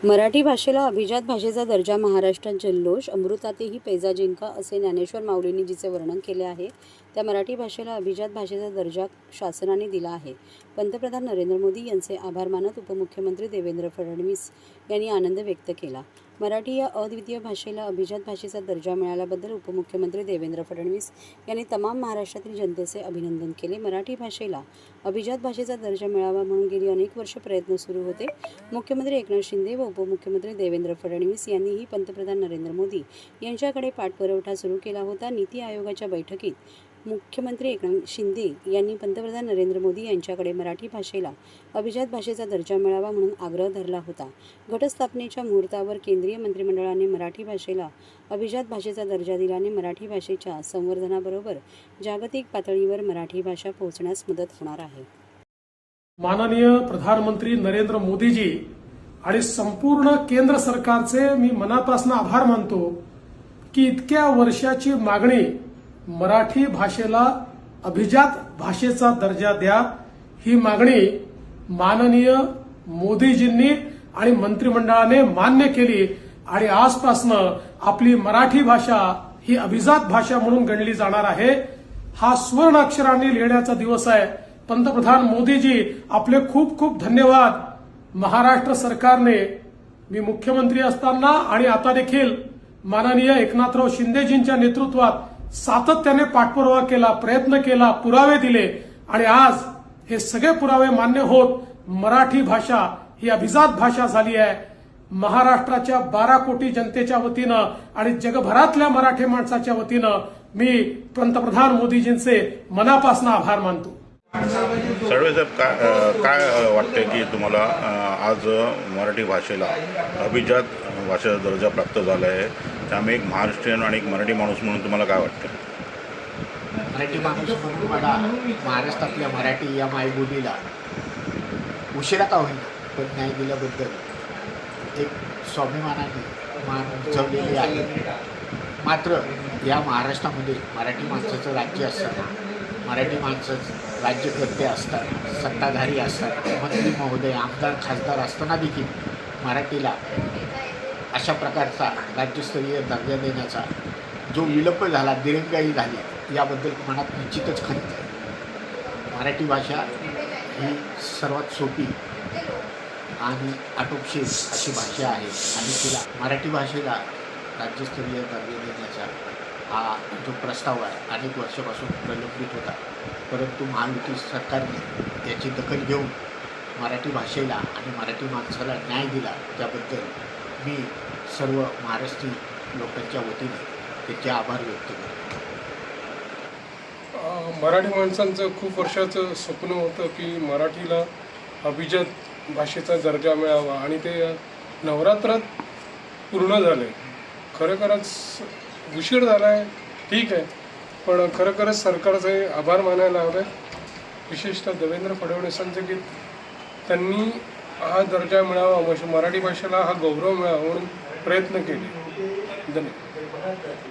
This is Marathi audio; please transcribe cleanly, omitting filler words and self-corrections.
मराठी भाषेला अभिजात भाषेचा दर्जा, महाराष्ट्रात जल्लोष, अमृतातेही पैजा जिंका असे ज्ञानेश्वर माऊलींनी जिचे वर्णन केले आहे, त्या मराठी भाषेला अभिजात भाषेचा दर्जा शासनाने दिला आहे. पंतप्रधान नरेंद्र मोदी यांचे आभार मानत उपमुख्यमंत्री देवेंद्र फडणवीस यांनी आनंद व्यक्त केला. मराठी या अद्वितीय भाषेला अभिजात भाषेचा दर्जा मिळाल्याबद्दल उपमुख्यमंत्री देवेंद्र फडणवीस यांनी तमाम महाराष्ट्रातील जनतेचे अभिनंदन केले. मराठी भाषेला अभिजात भाषेचा दर्जा मिळावा म्हणून गेली अनेक वर्ष प्रयत्न सुरू होते. मुख्यमंत्री एकनाथ शिंदे व उपमुख्यमंत्री देवेंद्र फडणवीस यांनीही पंतप्रधान नरेंद्र मोदी यांच्याकडे पाठपुरावा सुरू केला होता. नीती आयोगाच्या बैठकीत मुख्यमंत्री एकनाथ शिंदे यांनी पंतप्रधान नरेंद्र मोदी यांच्याकडे मराठी भाषेला अभिजात भाषेचा दर्जा मिळावा म्हणून आग्रह धरला होता. घटस्थापनेच्या मुहूर्तावर केंद्रीय मंत्रिमंडळाने मराठी भाषेला अभिजात भाषेचा दर्जा दिल्याने मराठी भाषेच्या संवर्धनाबरोबर जागतिक पातळीवर मराठी भाषा पोहोचण्यास मदत होणार आहे. माननीय प्रधानमंत्री नरेंद्र मोदीजी आणि संपूर्ण केंद्र सरकारचे मी मनापासून आभार मानतो की इतक्या वर्षाची मागणी मराठी भाषेला अभिजात भाषेचा दर्जा द्या, ही मागणी माननीय मोदीजींनी आणि मंत्रिमंडळाने मान्य केली आणि आजपासून आपली मराठी भाषा ही अभिजात भाषा म्हणून गणली जाणार आहे. हा सुवर्ण अक्षरांनी लिहिण्याचा दिवस आहे. पंतप्रधान मोदीजी आपले खूप खूप धन्यवाद. महाराष्ट्र सरकारने मी मुख्यमंत्री असताना आणि आता देखील माननीय एकनाथराव शिंदेजींच्या नेतृत्वात सातत्याने पाठपुरावा केला, प्रयत्न केला, पुरावे दिले आणि आज हे सगळे पुरावे मान्य होत मराठी भाषा ही अभिजात भाषा झाली आहे. महाराष्ट्राच्या 12 कोटी जनतेच्या वतीनं आणि जगभरातल्या मराठी माणसाच्या वतीनं मी पंतप्रधान मोदीजींचे मनापासून आभार मानतो. सर्वे साहेब, काय वाटते की तुम्हाला आज मराठी भाषेला अभिजात भाषेचा दर्जा प्राप्त झाला आहे, त्यामुळे एक महाराष्ट्रीयन आणि एक मराठी माणूस म्हणून तुम्हाला काय वाटतं? मराठी माणूस म्हणून मला महाराष्ट्रातल्या मराठी या मायबोलीला उशिरा का होईना पण न्याय दिल्याबद्दल एक स्वाभिमानाने मान उंचावलेली आहे. मात्र या महाराष्ट्रामध्ये मराठी माणसाचं राज्य असताना, मराठी माणसाचं राज्यकर्ते असतात, सत्ताधारी असतात, मंत्री महोदय, आमदार, खासदार असताना देखील मराठीला अशा प्रकारचा राज्यस्तरीय दर्जा देण्याचा जो विलंब झाला, दिरंगाई झाली, याबद्दल मनात निश्चितच खंत आहे. मराठी भाषा ही सर्वात सोपी आणि आटोपशीर अशी भाषा आहे आणि तिला मराठी भाषेला राज्यस्तरीय दर्जा देण्याचा हा जो प्रस्ताव आहे अनेक वर्षापासून प्रलंबित होता, परंतु महायुती सरकारने याची दखल घेऊन मराठी भाषेला आणि मराठी माणसाला न्याय दिला. त्याबद्दल मी सर्व महाराष्ट्रीय लोकांच्या वतीने त्याचे आभार व्यक्त करतो. मराठी माणसांचं खूप वर्षाचं स्वप्न होतं की मराठीला अभिजात भाषेचा दर्जा मिळावा आणि ते नवरात्रात पूर्ण झाले. खरोखरच उशीर झाला आहे, ठीक आहे, पण खरोखरच सरकारचे आभार मानायला हवे. विशेषतः देवेंद्र फडणवीसांचे की त्यांनी हा दर्जा मिळावा, मराठी भाषेला हा गौरव मिळावा म्हणून प्रयत्न केले. धन्यवाद.